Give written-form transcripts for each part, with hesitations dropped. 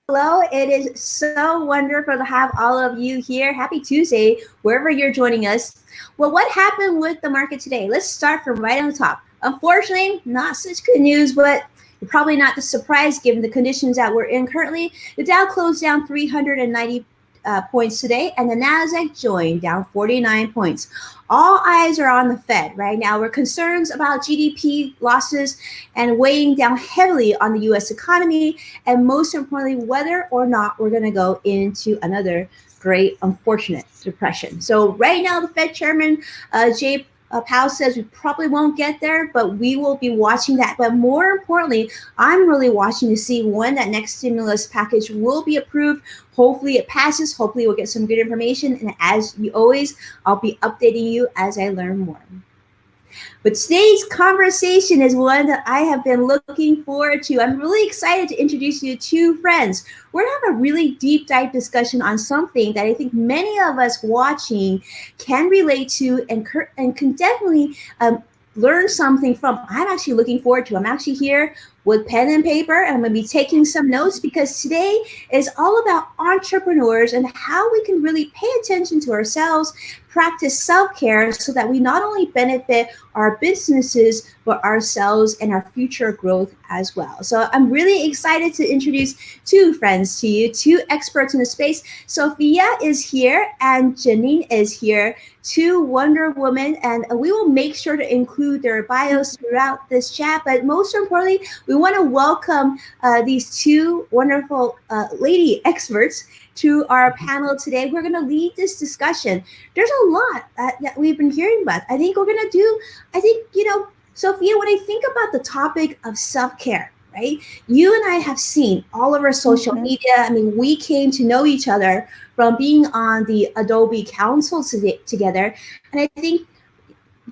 Hello, it is so wonderful to have all of you here. Happy Tuesday, wherever you're joining us. Well, what happened with the market today? Let's start from right on the top. Unfortunately, not such good news, but probably not the surprise given the conditions that we're in currently. The Dow closed down 390 points today, and the Nasdaq joined down 49 points. All eyes are on the Fed right now. We're concerns about GDP losses and weighing down heavily on the U.S. economy, and most importantly, whether or not we're going to go into another great, unfortunate depression. So right now, the Fed Chairman, Jay Powell, says we probably won't get there, but we will be watching that. But more importantly, I'm really watching to see when that next stimulus package will be approved. Hopefully it passes. Hopefully we'll get some good information. And as you always, I'll be updating you as I learn more. But today's conversation is one that I have been looking forward to. I'm really excited to introduce you to two friends. We're going to have a really deep dive discussion on something that I think many of us watching can relate to and can definitely learn something from. I'm actually looking forward to. I'm actually here with pen and paper, and I'm going to be taking some notes because today is all about entrepreneurs and how we can really pay attention to ourselves, practice self-care so that we not only benefit our businesses, but ourselves and our future growth as well. So I'm really excited to introduce two friends to you, two experts in the space. Sophia is here and Janine is here, two Wonder Women, and we will make sure to include their bios throughout this chat. But most importantly, we want to welcome these two wonderful lady experts to our panel today. We're going to lead this discussion. There's a lot that we've been hearing about. I think we're going to do, Sophia, when I think about the topic of self-care, right? You and I have seen all over social media. I mean, we came to know each other from being on the Adobe Council together. And I think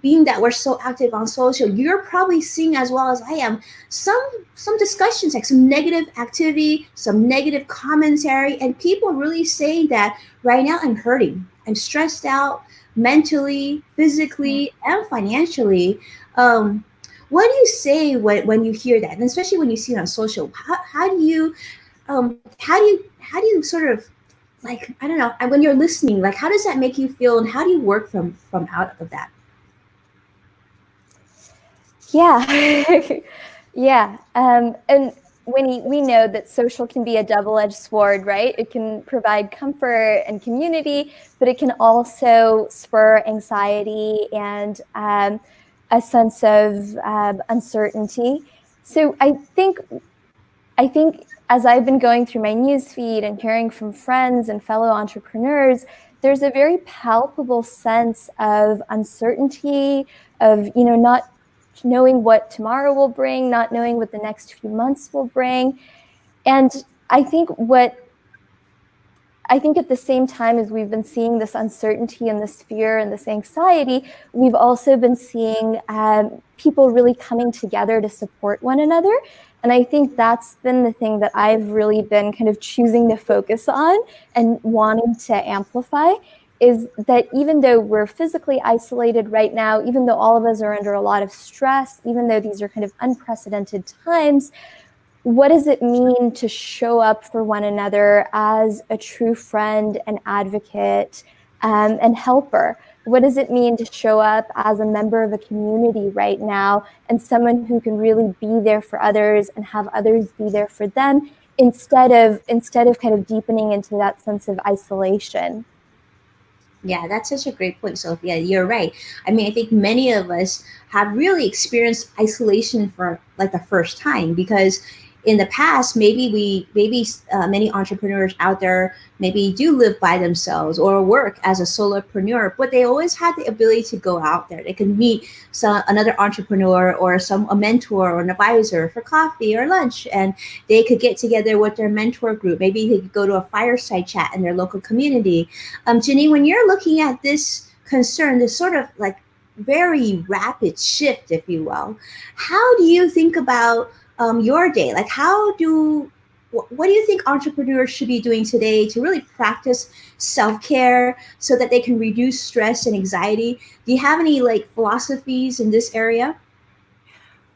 being that we're so active on social, you're probably seeing as well as I am some discussions, like some negative activity, some negative commentary, and people really saying that right now I'm hurting, I'm stressed out mentally, physically, and financially. What do you say when you hear that, and especially when you see it on social? How do you sort of, like, I don't know, when you're listening, like, how does that make you feel, and how do you work from out of that? Yeah, yeah. And Winnie, we know that social can be a double-edged sword, right? It can provide comfort and community, but it can also spur anxiety and a sense of uncertainty. So I think as I've been going through my newsfeed and hearing from friends and fellow entrepreneurs, there's a very palpable sense of uncertainty, of not knowing what tomorrow will bring, not knowing what the next few months will bring. And I think at the same time as we've been seeing this uncertainty and this fear and this anxiety, we've also been seeing people really coming together to support one another. And I think that's been the thing that I've really been kind of choosing to focus on and wanting to amplify, is that even though we're physically isolated right now, even though all of us are under a lot of stress, even though these are kind of unprecedented times, what does it mean to show up for one another as a true friend and advocate and helper? What does it mean to show up as a member of a community right now and someone who can really be there for others and have others be there for them instead of kind of deepening into that sense of isolation? Yeah, that's such a great point, Sophia. You're right. I mean, I think many of us have really experienced isolation for like the first time, because in the past, maybe many entrepreneurs out there maybe do live by themselves or work as a solopreneur, but they always had the ability to go out there. They can meet another entrepreneur or a mentor or an advisor for coffee or lunch, and they could get together with their mentor group. Maybe they could go to a fireside chat in their local community. Janine, when you're looking at this concern, this sort of like very rapid shift, if you will, how do you think about your day? Like, how do what do you think entrepreneurs should be doing today to really practice self-care so that they can reduce stress and anxiety? Do you have any like philosophies in this area?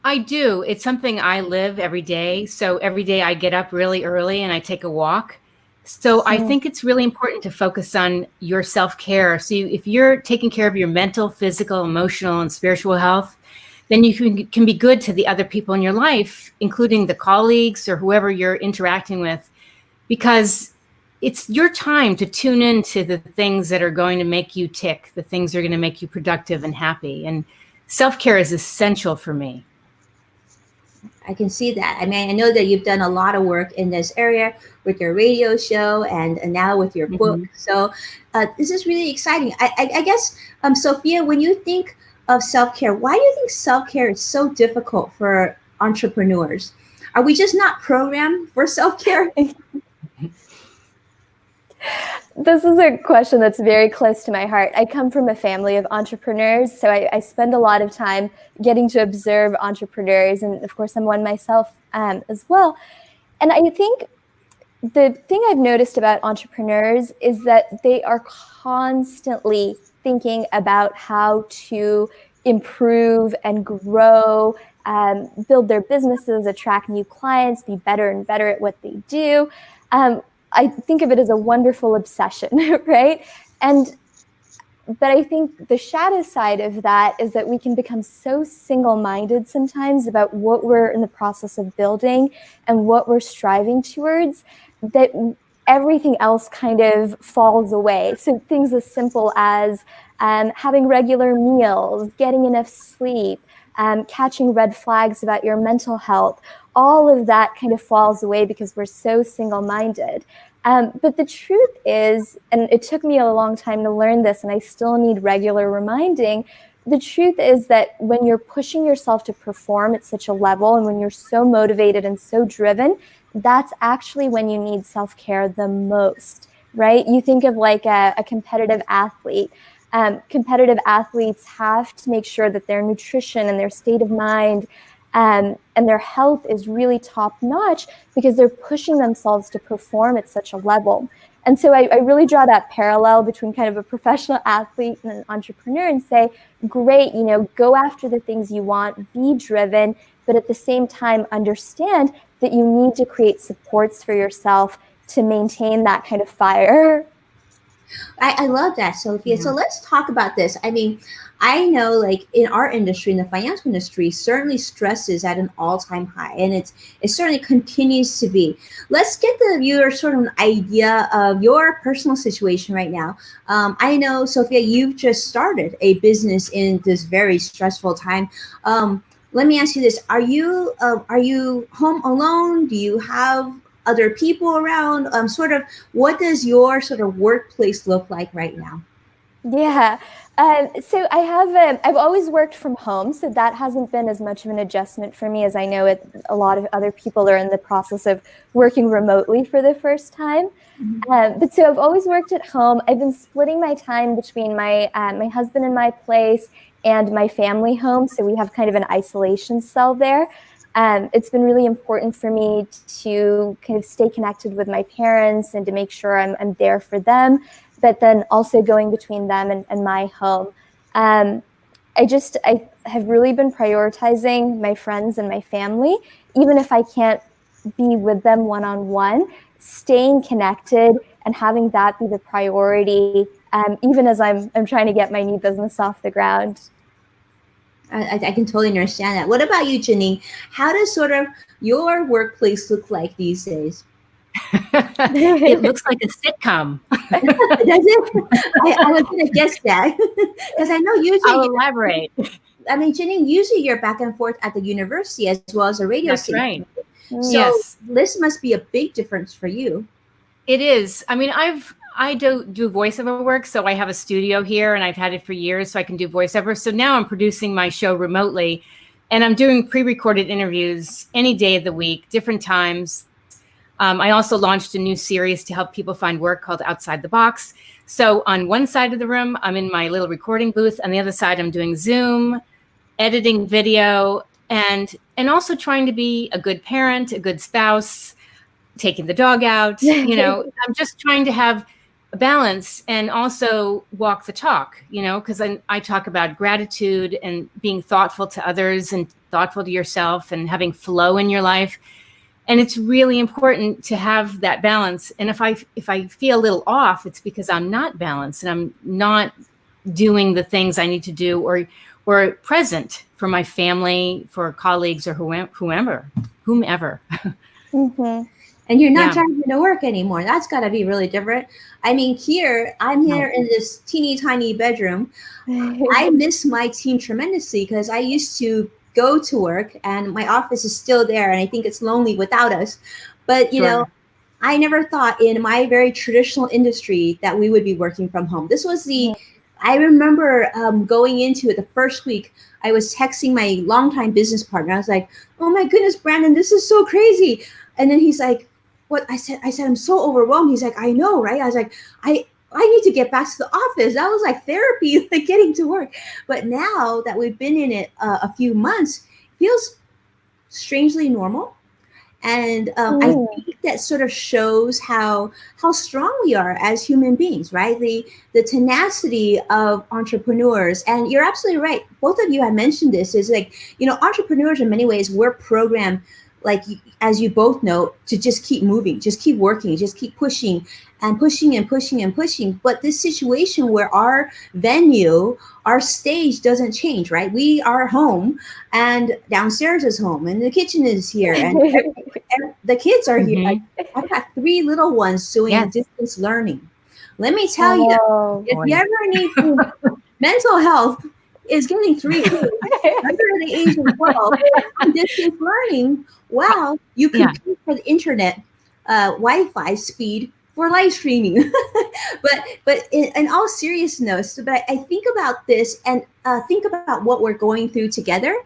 I do. It's something I live every day. So every day I get up really early and I take a walk. So I think it's really important to focus on your self-care. So if you're taking care of your mental, physical, emotional, and spiritual health, then you can be good to the other people in your life, including the colleagues or whoever you're interacting with, because it's your time to tune into the things that are going to make you tick, the things that are going to make you productive and happy. And self-care is essential for me. I can see that. I mean, I know that you've done a lot of work in this area with your radio show and now with your book. Mhm. So this is really exciting. I guess, Sophia, when you think of self care, why do you think self care is so difficult for entrepreneurs? Are we just not programmed for self care? This is a question that's very close to my heart. I come from a family of entrepreneurs, so I spend a lot of time getting to observe entrepreneurs, and of course I'm one myself as well. And I think the thing I've noticed about entrepreneurs is that they are constantly thinking about how to improve and grow, build their businesses, attract new clients, be better and better at what they do. I think of it as a wonderful obsession, right? But I think the shadow side of that is that we can become so single-minded sometimes about what we're in the process of building and what we're striving towards that everything else kind of falls away. So things as simple as having regular meals, getting enough sleep, catching red flags about your mental health, all of that kind of falls away because we're so single-minded. But the truth is, and it took me a long time to learn this, and I still need regular reminding, the truth is that when you're pushing yourself to perform at such a level and when you're so motivated and so driven, that's actually when you need self-care the most, right? You think of like a competitive athlete. Competitive athletes have to make sure that their nutrition and their state of mind and their health is really top notch because they're pushing themselves to perform at such a level. And so I really draw that parallel between kind of a professional athlete and an entrepreneur and say, great, go after the things you want, be driven, but at the same time, understand that you need to create supports for yourself to maintain that kind of fire. I love that, Sophia. Yeah. So let's talk about this. I mean, I know like in our industry, in the financial industry, certainly stress is at an all-time high, and it certainly continues to be. Let's get the viewer sort of an idea of your personal situation right now. I know, Sophia, you've just started a business in this very stressful time. Let me ask you this: are you home alone? Do you have other people around? Sort of, what does your sort of workplace look like right now? Yeah. So I've always worked from home, so that hasn't been as much of an adjustment for me as I know a lot of other people are in the process of working remotely for the first time. But so I've always worked at home. I've been splitting my time between my husband and my place and my family home. So we have kind of an isolation cell there. It's been really important for me to kind of stay connected with my parents and to make sure I'm there for them, but then also going between them and my home. I have really been prioritizing my friends and my family, even if I can't be with them one-on-one, staying connected and having that be the priority, even as I'm trying to get my new business off the ground. I can totally understand that. What about you, Janine? How does sort of your workplace look like these days? It looks like a sitcom. Does it? I was going to guess that because I know I'll usually, elaborate. I mean, Janine, usually you're back and forth at the university as well as a radio That's station. right. So Yes, this must be a big difference for you. it is. I mean, I do voiceover work, so I have a studio here, and I've had it for years, so I can do voiceover. So now I'm producing my show remotely, and I'm doing pre-recorded interviews any day of the week, different times. I also launched a new series to help people find work called Outside the Box. So on one side of the room, I'm in my little recording booth. On the other side, I'm doing Zoom, editing video, and also trying to be a good parent, a good spouse, taking the dog out. I'm just trying to have a balance and also walk the talk, because I talk about gratitude and being thoughtful to others and thoughtful to yourself and having flow in your life. And it's really important to have that balance. And if I feel a little off, it's because I'm not balanced and I'm not doing the things I need to do or present for my family, for colleagues, or whomever. Mm-hmm. And you're not driving to work anymore. That's got to be really different. I mean, I'm here in this teeny tiny bedroom. I miss my team tremendously because I used to go to work and my office is still there. And I think it's lonely without us. But, I never thought in my very traditional industry that we would be working from home. This was I remember going into it the first week. I was texting my longtime business partner. I was like, "Oh my goodness, Brandon, this is so crazy." And then he's like, "What?" I said, "I'm so overwhelmed." He's like, "I know, right?" I was like, I need to get back to the office. That was like therapy, like getting to work. But now that we've been in it a few months, it feels strangely normal. And I think that sort of shows how strong we are as human beings, right? The tenacity of entrepreneurs. And you're absolutely right. Both of you have mentioned this. Is like, entrepreneurs in many ways, we're programmed, like, as you both know, to just keep moving, just keep working, just keep pushing and pushing and pushing and pushing. But this situation where our venue, our stage doesn't change, right? We are home and downstairs is home and the kitchen is here and the kids are here. I've got 3 little ones doing distance learning. Let me tell you, if you ever need mental health is getting 3 kids under the age of 12 on distance learning. Wow, you compete for the internet Wi-Fi speed for live streaming. but in all seriousness, but I think about this and think about what we're going through together.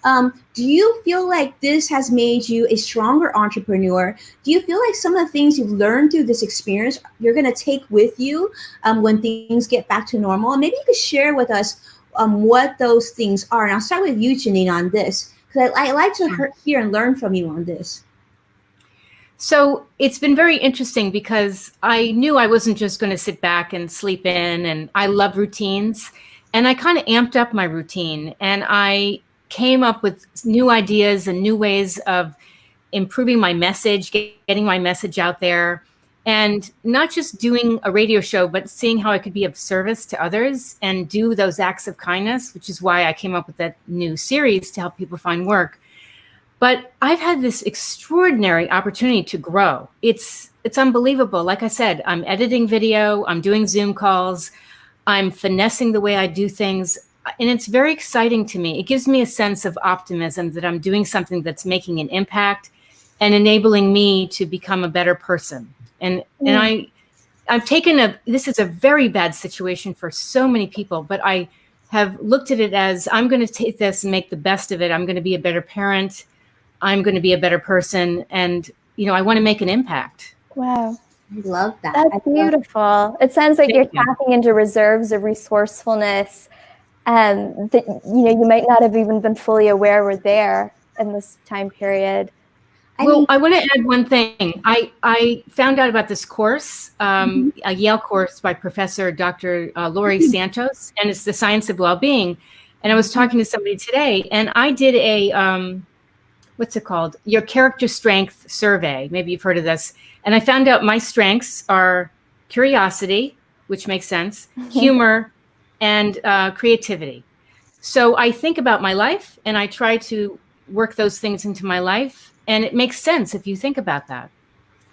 Do you feel like this has made you a stronger entrepreneur? Do you feel like some of the things you've learned through this experience you're going to take with you when things get back to normal? And maybe you could share with us what those things are. And I'll start with you, Janine, on this, because I like to hear and learn from you on this. So it's been very interesting because I knew I wasn't just going to sit back and sleep in, and I love routines. And I kind of amped up my routine and I came up with new ideas and new ways of improving my message, getting my message out there, and not just doing a radio show, but seeing how I could be of service to others and do those acts of kindness, which is why I came up with that new series to help people find work. But I've had this extraordinary opportunity to grow. It's unbelievable. Like I said, I'm editing video, I'm doing Zoom calls, I'm finessing the way I do things. And it's very exciting to me. It gives me a sense of optimism that I'm doing something that's making an impact and enabling me to become a better person. And I've taken this is a very bad situation for so many people, but I have looked at it as I'm going to take this and make the best of it. I'm going to be a better parent. I'm going to be a better person. And, I want to make an impact. Wow. I love that. That's beautiful. It sounds like you're tapping into reserves of resourcefulness that, you might not have even been fully aware were there in this time period. I want to add one thing. I found out about this course, a Yale course by Professor Dr. Laurie Santos, and it's the science of well-being. And I was talking to somebody today, and I did a, what's it called? Your character strength survey. Maybe you've heard of this. And I found out my strengths are curiosity, which makes sense, humor, and creativity. So I think about my life, and I try to work those things into my life. And it makes sense if you think about that.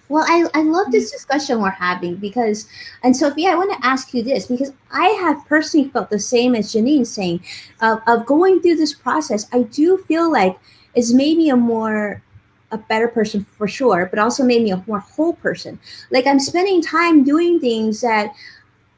Well, I love this discussion we're having because, and Sophia, I want to ask you this because I have personally felt the same as Janine saying of going through this process. I do feel like it's made me a better person for sure, but also made me a more whole person. Like I'm spending time doing things that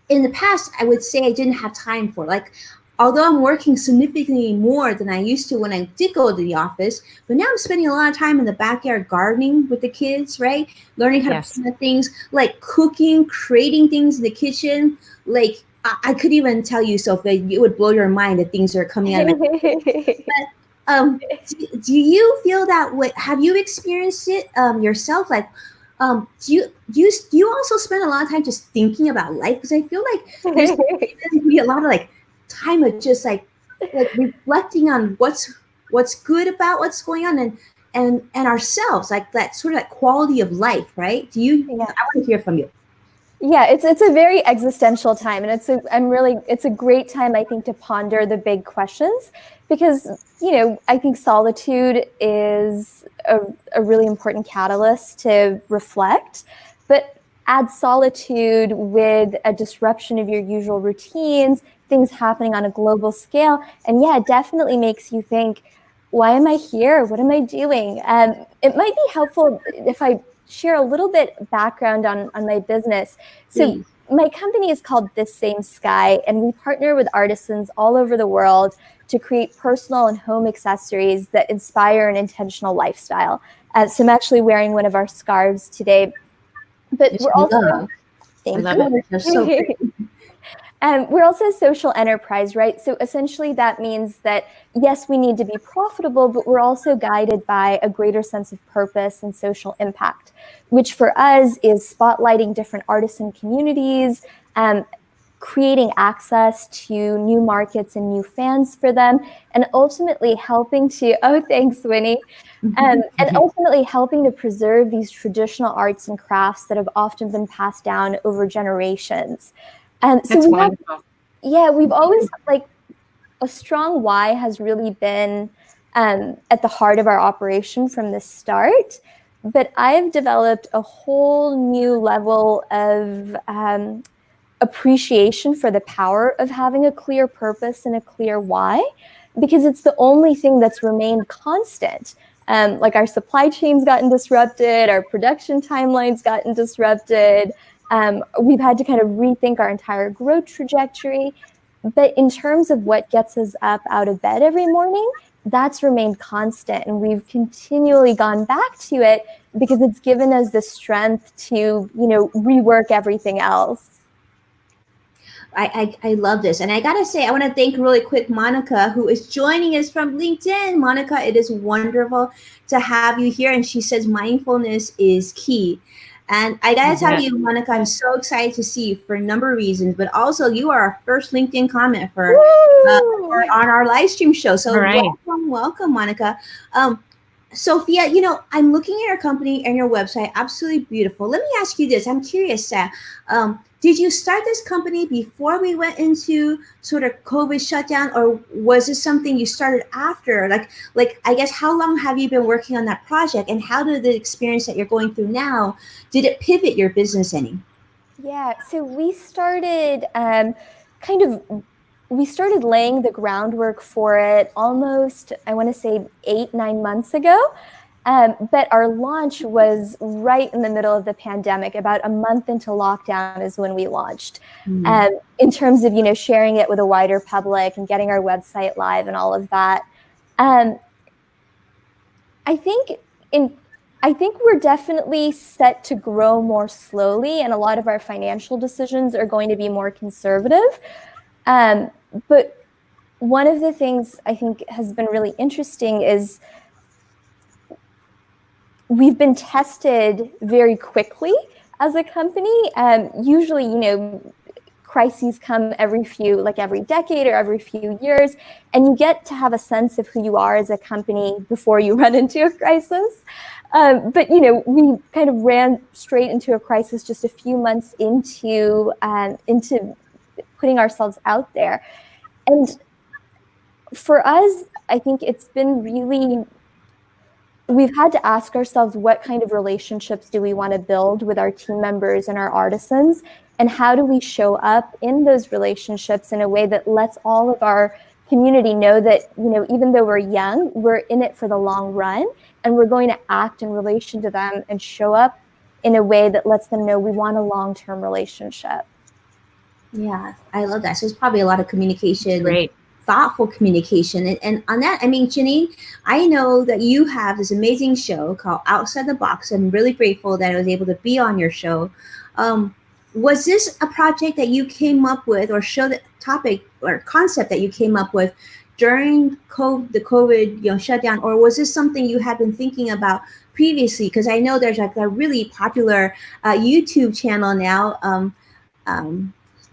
in the past I would say I didn't have time for. Like, although I'm working significantly more than I used to when I did go to the office, but now I'm spending a lot of time in the backyard gardening with the kids, right? Learning how to plant things, like cooking, creating things in the kitchen. Like I could even tell you, Sophia, it would blow your mind the things that are coming out of it. But do you feel that way? Have you experienced it yourself? Like, Do you also spend a lot of time just thinking about life? Because I feel like there's going to be a lot of like time of just like reflecting on what's good about what's going on, and ourselves, like that sort of that quality of life, right? Yeah. I want to hear from you. Yeah, it's a very existential time, and it's a great time, I think, to ponder the big questions, because I think solitude is a really important catalyst to reflect, but add solitude with a disruption of your usual routines, things happening on a global scale, and yeah, it definitely makes you think, why am I here? What am I doing? It might be helpful if I share a little bit background on my business. So Please. my company is called This Same Sky, and we partner with artisans all over the world to create personal and home accessories that inspire an intentional lifestyle. So I'm actually wearing one of our scarves today, but Which we're I also, love. I thank love you. it. They're so pretty. We're also a social enterprise, right? So essentially that means that, yes, we need to be profitable, but we're also guided by a greater sense of purpose and social impact, which for us is spotlighting different artisan communities, creating access to new markets and new fans for them, and ultimately helping to, oh, thanks, Winnie. And ultimately helping to preserve these traditional arts and crafts that have often been passed down over generations. That's wonderful. We've always like a strong why has really been at the heart of our operation from the start. But I've developed a whole new level of appreciation for the power of having a clear purpose and a clear why, because it's the only thing that's remained constant. Like our supply chains gotten disrupted, our production timelines gotten disrupted. We've had to kind of rethink our entire growth trajectory. But in terms of what gets us up out of bed every morning, that's remained constant. And we've continually gone back to it because it's given us the strength to, rework everything else. I love this. And I got to say, I want to thank really quick Monica, who is joining us from LinkedIn. Monica, it is wonderful to have you here. And she says mindfulness is key. And I got to tell you, Monica, I'm so excited to see you for a number of reasons, but also you are our first LinkedIn comment for on our live stream show. So All right. welcome, Monica. Sophia, I'm looking at your company and your website, absolutely beautiful. Let me ask you this. I'm curious, Sam. Did you start this company before we went into sort of COVID shutdown, or was this something you started after? Like I guess, how long have you been working on that project, and how did the experience that you're going through now, did it pivot your business any? Yeah, so we started we started laying the groundwork for it almost, I want to say 8-9 months ago. But our launch was right in the middle of the pandemic. About a month into lockdown is when we launched. In terms of, sharing it with a wider public and getting our website live and all of that. I think we're definitely set to grow more slowly, and a lot of our financial decisions are going to be more conservative. But one of the things I think has been really interesting is we've been tested very quickly as a company. Usually, crises come every decade or every few years, and you get to have a sense of who you are as a company before you run into a crisis. But we kind of ran straight into a crisis just a few months into putting ourselves out there. And for us, I think it's been really, we've had to ask ourselves, what kind of relationships do we want to build with our team members and our artisans? And how do we show up in those relationships in a way that lets all of our community know that, even though we're young, we're in it for the long run, and we're going to act in relation to them and show up in a way that lets them know we want a long-term relationship. Yeah, I love that. So it's probably a lot of communication. Great. Thoughtful communication. And on that, I mean, Janine, I know that you have this amazing show called Outside the Box. I'm really grateful that I was able to be on your show. Was this a project that you came up with, or show that topic or concept that you came up with during the COVID shutdown, or was this something you had been thinking about previously? Because I know there's like a really popular YouTube channel now.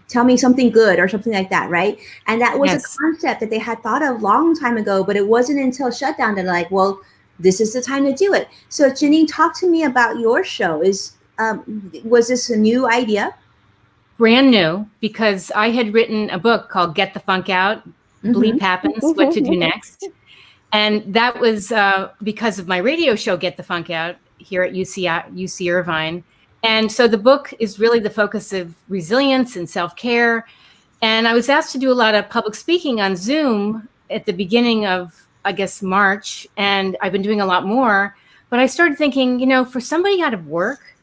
Tell me something good or something like that, right? And that was a Yes. concept that they had thought of long time ago, but it wasn't until shutdown that like, well, this is the time to do it. So Janine, talk to me about your show. Was this a new idea? Brand new, because I had written a book called Get the Funk Out, Bleep Happens, What to Do Next. And that was because of my radio show, Get the Funk Out, here at UC Irvine. And so the book is really the focus of resilience and self-care. And I was asked to do a lot of public speaking on Zoom at the beginning of, I guess, March. And I've been doing a lot more. But I started thinking, for somebody out of work,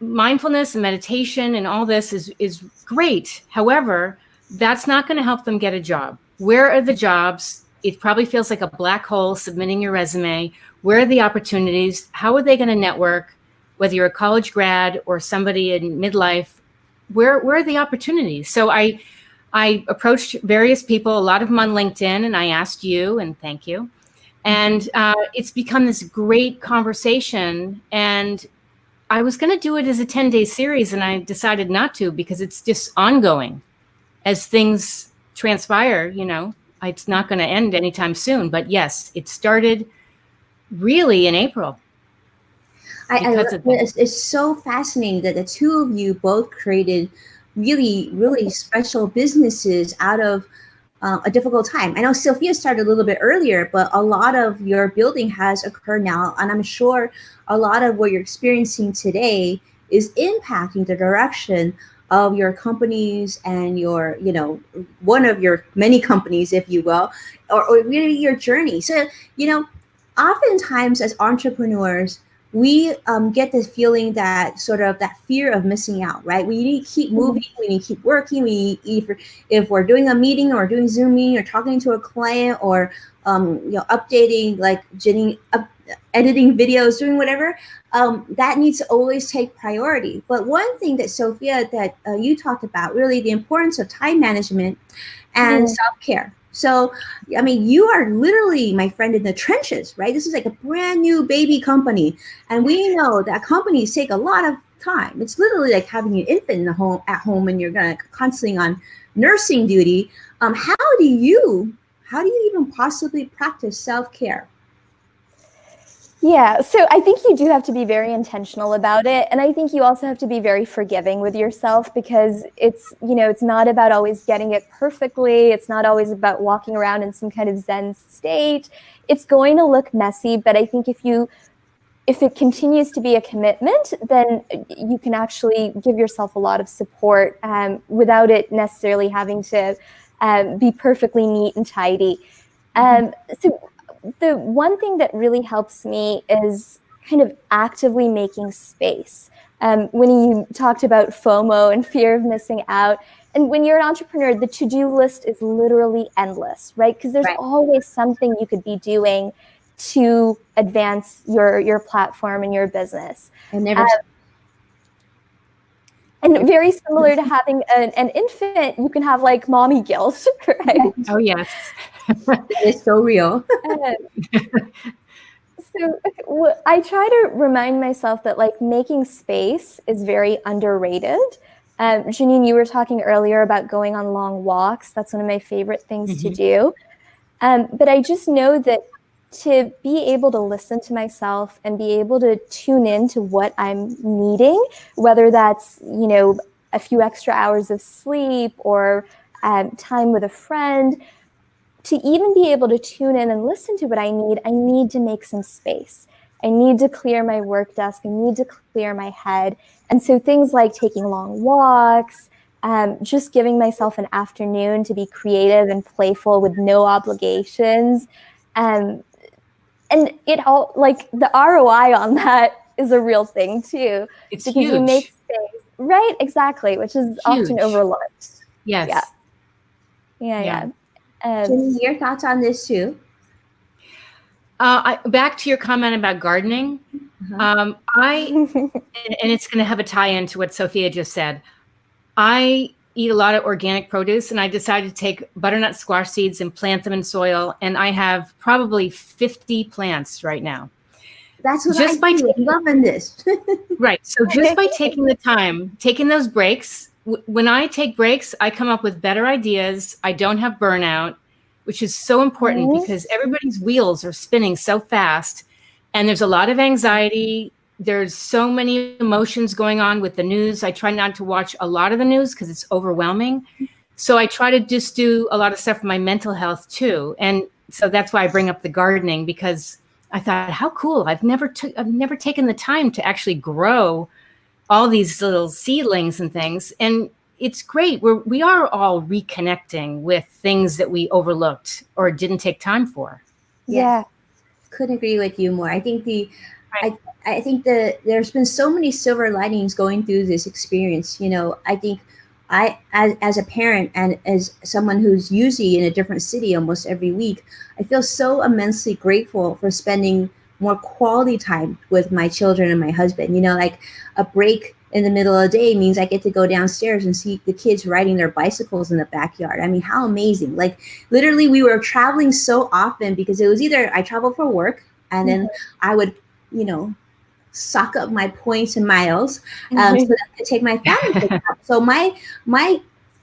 mindfulness and meditation and all this is great. However, that's not going to help them get a job. Where are the jobs? It probably feels like a black hole submitting your resume. Where are the opportunities? How are they going to network? Whether you're a college grad or somebody in midlife, where are the opportunities? So I approached various people, a lot of them on LinkedIn, and I asked you, and thank you. And it's become this great conversation. And I was going to do it as a 10-day series, and I decided not to because it's just ongoing. As things transpire, it's not going to end anytime soon. But yes, it started really in April. It's so fascinating that the two of you both created really, really special businesses out of a difficult time. I know Sophia started a little bit earlier, but a lot of your building has occurred now. And I'm sure a lot of what you're experiencing today is impacting the direction of your companies and your, one of your many companies, if you will, or really your journey. So, oftentimes as entrepreneurs, we get this feeling that sort of that fear of missing out, right? We need to keep moving, we need to keep working. If we're doing a meeting or doing Zoom meeting or talking to a client or updating, like Jenny, editing videos, doing whatever, that needs to always take priority. But one thing that Sophia, that you talked about, really the importance of time management and self-care. So, I mean, you are literally, my friend, in the trenches, right? This is like a brand new baby company. And we know that companies take a lot of time. It's literally like having an infant at home and you're going to constantly on nursing duty. How do you even possibly practice self-care? Yeah, so I think you do have to be very intentional about it. And I think you also have to be very forgiving with yourself because it's not about always getting it perfectly. It's not always about walking around in some kind of Zen state. It's going to look messy, but I think if it continues to be a commitment, then you can actually give yourself a lot of support without it necessarily having to be perfectly neat and tidy. So the one thing that really helps me is kind of actively making space. When you talked about FOMO and fear of missing out, and when you're an entrepreneur, the to-do list is literally endless, right? Because there's always something you could be doing to advance your platform and your business. And very similar to having an infant, you can have like mommy guilt, right? Oh, yes. It's so real. So I try to remind myself that like making space is very underrated. Janine, you were talking earlier about going on long walks. That's one of my favorite things to do. But I just know that to be able to listen to myself and be able to tune in to what I'm needing, whether that's, a few extra hours of sleep or time with a friend, to even be able to tune in and listen to what I need to make some space. I need to clear my work desk. I need to clear my head. And so things like taking long walks, just giving myself an afternoon to be creative and playful with no obligations. And it all, like, the ROI on that is a real thing too. It's because huge. You make space, right? Exactly, which is often overlooked. Yes. Yeah. Jenny, your thoughts on this too? Back to your comment about gardening. And it's going to have a tie-in to what Sophia just said. I eat a lot of organic produce, and I decided to take butternut squash seeds and plant them in soil. And I have probably 50 plants right now. That's what Just I by do. I'm loving this. Right. So just by taking the time, taking those breaks, when I take breaks, I come up with better ideas. I don't have burnout, which is so important because everybody's wheels are spinning so fast and there's a lot of anxiety. There's so many emotions going on with the news. I try not to watch a lot of the news because it's overwhelming. So I try to just do a lot of stuff for my mental health too. And so that's why I bring up the gardening, because I thought, how cool. I've never taken the time to actually grow all these little seedlings and things. And it's great. We are all reconnecting with things that we overlooked or didn't take time for. Yeah. Couldn't agree with you more. I think I think that there's been so many silver linings going through this experience. You know, I think as a parent and as someone who's usually in a different city almost every week, I feel so immensely grateful for spending more quality time with my children and my husband. You know, like a break in the middle of the day means I get to go downstairs and see the kids riding their bicycles in the backyard. I mean, how amazing. Like literally we were traveling so often because it was either I traveled for work and then I would, you know, sock up my points and miles so that I could take my family to camp. So my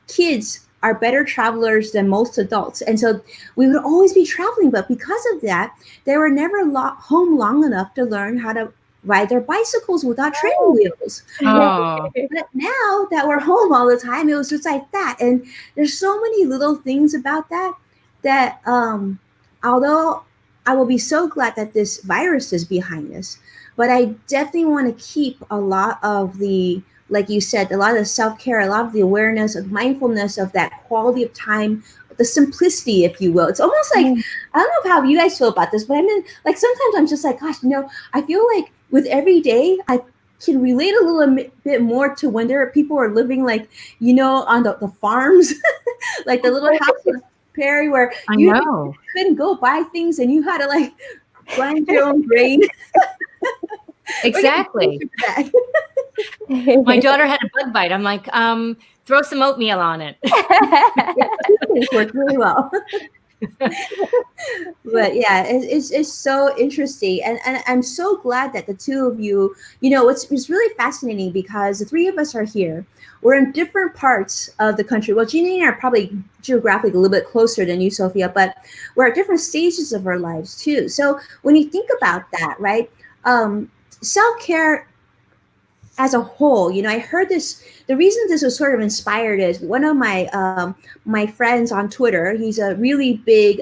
kids are better travelers than most adults. And so we would always be traveling. But because of that, they were never home long enough to learn how to ride their bicycles without training wheels. Oh. But now that we're home all the time, it was just like that. And there's so many little things about that although I will be so glad that this virus is behind us, but I definitely want to keep a lot of the, like you said, a lot of the self-care, a lot of the awareness of mindfulness of that quality of time, the simplicity, if you will. It's almost like, I don't know how you guys feel about this, but I mean, like sometimes I'm just like, gosh, you know, I feel like with every day, I can relate a little bit more to when people are living like, you know, on the farms, like the little house in Perry where you couldn't go buy things and you had to like grind your own grain. Exactly. My daughter had a bug bite. I'm like, throw some oatmeal on it. It worked really well. But yeah, it's so interesting, and I'm so glad that the two of you, you know, it's really fascinating because the three of us are here. We're in different parts of the country. Well, Janine and I are probably geographically a little bit closer than you, Sophia, but we're at different stages of our lives too. So when you think about that, right, self-care as a whole, you know, I heard this. The reason this was sort of inspired is one of my friends on Twitter. He's a really big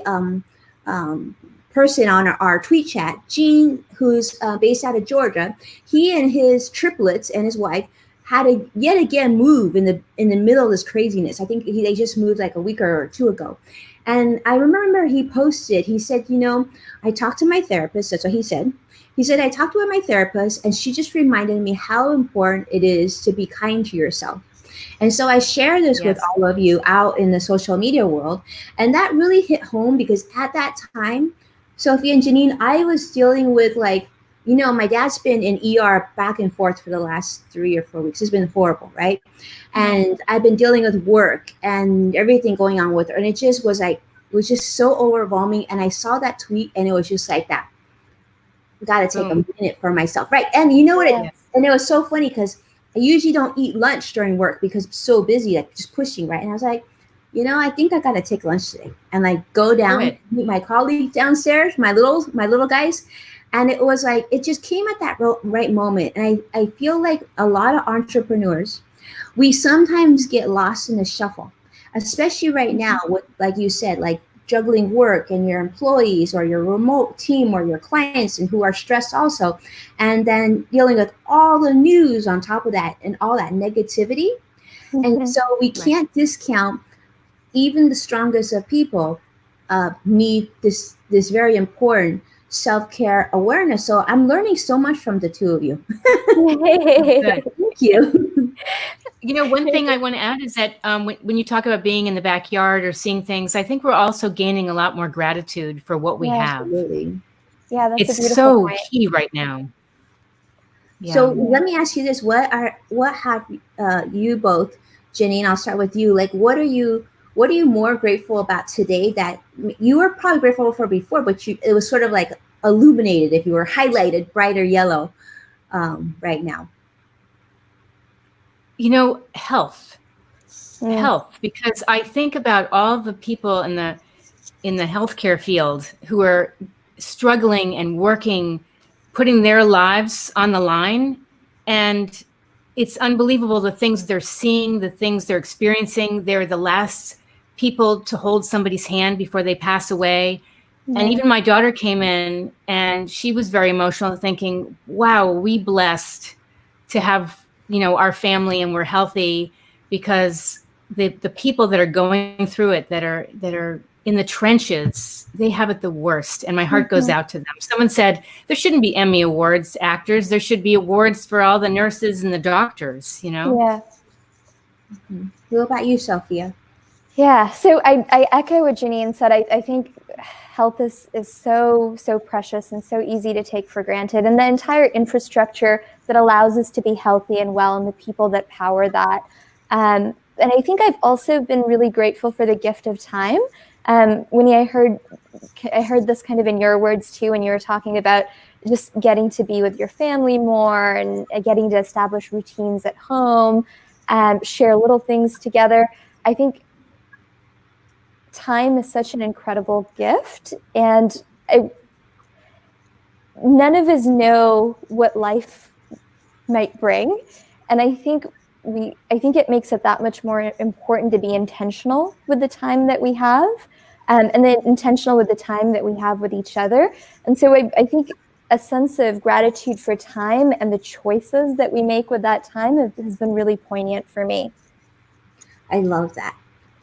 person on our tweet chat, Gene, who's based out of Georgia. He and his triplets and his wife had to yet again move in the middle of this craziness. I think they just moved like a week or two ago. And I remember he posted, he said, you know, I talked to my therapist. That's what he said. He said, I talked to my therapist and she just reminded me how important it is to be kind to yourself. And so I share this with all of you out in the social media world. And that really hit home because at that time, Sophia and Janine, I was dealing with like, you know, my dad's been in ER back and forth for the last 3 or 4 weeks. It's been horrible, right? And I've been dealing with work and everything going on with her. And it just was like, it was just so overwhelming. And I saw that tweet and it was just like that. Got to take a minute for myself. Right. And you know what? And it was so funny because I usually don't eat lunch during work because I'm so busy, like just pushing. Right. And I was like, you know, I think I got to take lunch today and like go down, meet my colleagues downstairs, my little guys. And it was like, it just came at that right moment. And I feel like a lot of entrepreneurs, we sometimes get lost in the shuffle, especially right now with, like you said, like juggling work and your employees or your remote team or your clients and who are stressed also. And then dealing with all the news on top of that and all that negativity. And so we can't discount even the strongest of people need this very important self-care awareness. So I'm learning so much from the two of you. Thank you. You know, one thing I want to add is that when you talk about being in the backyard or seeing things, I think we're also gaining a lot more gratitude for what we have. Absolutely. Yeah, that's it's a beautiful so point. key right now. Yeah. So let me ask you this: what have you both Janine, I'll start with you. Like, what are you more grateful about today that you were probably grateful for before, but it was sort of like illuminated, if you were highlighted brighter yellow right now? Health. Health, because I think about all the people in the healthcare field who are struggling and working, putting their lives on the line. And it's unbelievable the things they're seeing, the things they're experiencing. They're the last people to hold somebody's hand before they pass away. And even my daughter came in and she was very emotional, thinking, wow, we blessed to have, our family and we're healthy, because the people that are going through it, that are in the trenches, they have it the worst. And my heart goes out to them. Someone said there shouldn't be Emmy Awards actors. There should be awards for all the nurses and the doctors, Yeah. Mm-hmm. What about you, Sophia? Yeah, so I echo what Janine said. I think health is so precious and so easy to take for granted. And the entire infrastructure that allows us to be healthy and well, and the people that power that. And I think I've also been really grateful for the gift of time. Winnie, I heard this kind of in your words too, when you were talking about just getting to be with your family more and getting to establish routines at home, share little things together. I think time is such an incredible gift, and none of us know what life might bring. And I think it makes it that much more important to be intentional with the time that we have, and then intentional with the time that we have with each other. And so I think a sense of gratitude for time and the choices that we make with that time has been really poignant for me. I love that.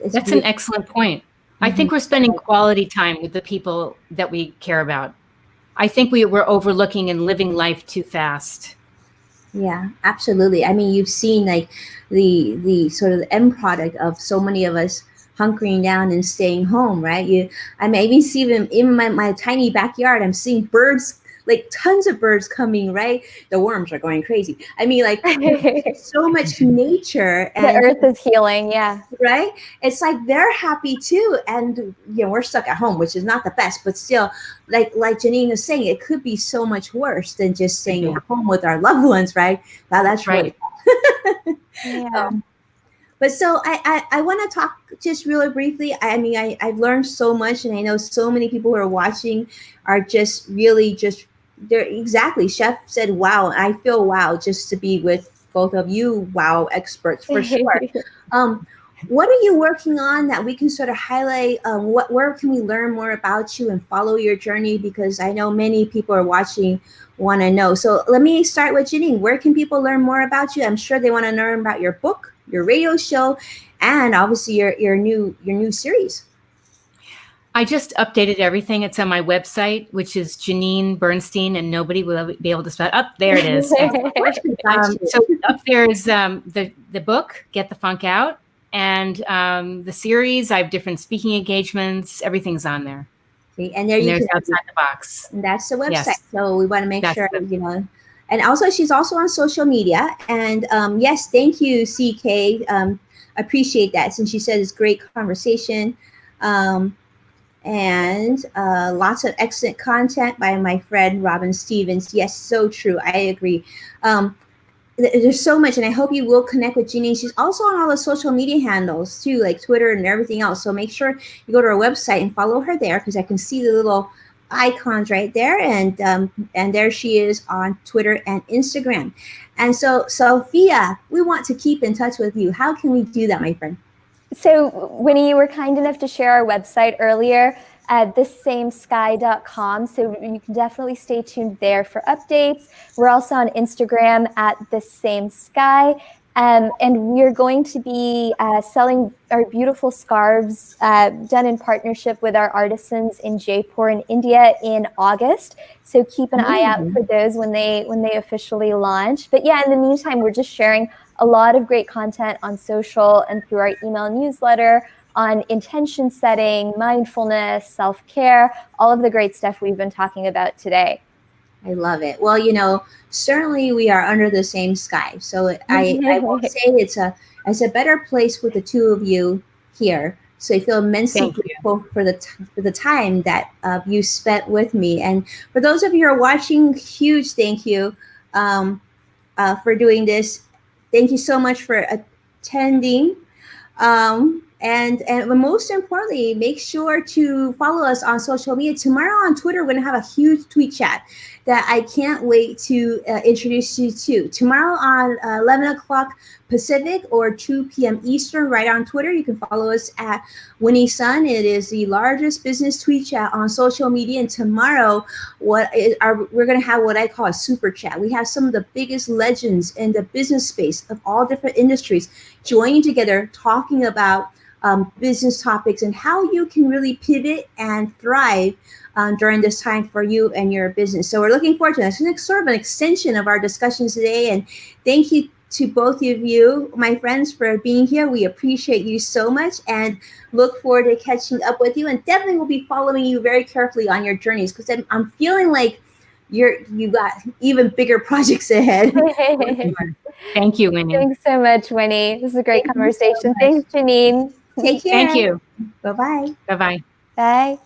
That's an excellent point. Mm-hmm. I think we're spending quality time with the people that we care about. I think we're overlooking and living life too fast. Yeah, absolutely. I mean, you've seen like the sort of the end product of so many of us hunkering down and staying home, right? I may even see them in my tiny backyard. I'm seeing birds, like tons of birds coming, right? The worms are going crazy. I mean, like so much nature, and the earth is healing. Yeah. Right. It's like they're happy too. And, we're stuck at home, which is not the best, but still, like Janine was saying, it could be so much worse than just staying at home with our loved ones, right? Now that's right. Really yeah. But so I want to talk just really briefly. I mean, I've learned so much, and I know so many people who are watching are just really they're exactly. Chef said, wow. I feel wow just to be with both of you. Wow, experts for sure. What are you working on that we can sort of highlight? Where can we learn more about you and follow your journey? Because I know many people are watching, want to know. So let me start with Janine. Where can people learn more about you? I'm sure they want to learn about your book, your radio show, and obviously your new series. I just updated everything. It's on my website, which is Janine Bernstein, and nobody will be able to spell. There it is. So up there is the book, Get the Funk Out, and the series. I have different speaking engagements. Everything's on there. See, and there's Outside the Box. And that's the website. Yes. So we want to make sure, And also, she's also on social media. And yes, thank you, CK. Appreciate that. Since she said it's great conversation. And lots of excellent content by my friend Robin Stevens. Yes, so true. I agree. There's so much, and I hope you will connect with Janine. She's also on all the social media handles too, like Twitter and everything else. So make sure you go to her website and follow her there, because I can see the little icons right there, and there she is on Twitter and Instagram. And so, Sophia, we want to keep in touch with you. How can we do that, my friend? So, Winnie, you were kind enough to share our website earlier at thissamesky.com. So you can definitely stay tuned there for updates. We're also on Instagram at thissamesky. And we're going to be selling our beautiful scarves done in partnership with our artisans in Jaipur in India in August. So keep an eye out for those when they officially launch. But yeah, in the meantime, we're just sharing a lot of great content on social and through our email newsletter on intention setting, mindfulness, self-care, all of the great stuff we've been talking about today. I love it. Well, certainly we are under the same sky. So I will say it's a better place with the two of you here. So I feel immensely Thank you. grateful for the time that you spent with me. And for those of you who are watching, huge thank you um, for doing this. Thank you so much for attending. And most importantly, make sure to follow us on social media. Tomorrow on Twitter, we're going to have a huge tweet chat that I can't wait to introduce you to. Tomorrow on 11 o'clock Pacific or 2 p.m. Eastern, right on Twitter. You can follow us at Winnie Sun. It is the largest business tweet chat on social media. And tomorrow, we're going to have what I call a super chat. We have some of the biggest legends in the business space of all different industries joining together, talking about business topics and how you can really pivot and thrive during this time for you and your business. So we're looking forward to this. It's sort of an extension of our discussions today. And thank you to both of you, my friends, for being here. We appreciate you so much and look forward to catching up with you. And definitely will be following you very carefully on your journeys, because I'm feeling like you got even bigger projects ahead. Thank you, Winnie. Thanks so much, Winnie. This is a great Thank you so conversation. much. Thanks, Janine. Take care. Thank you. Bye-bye. Bye-bye. Bye.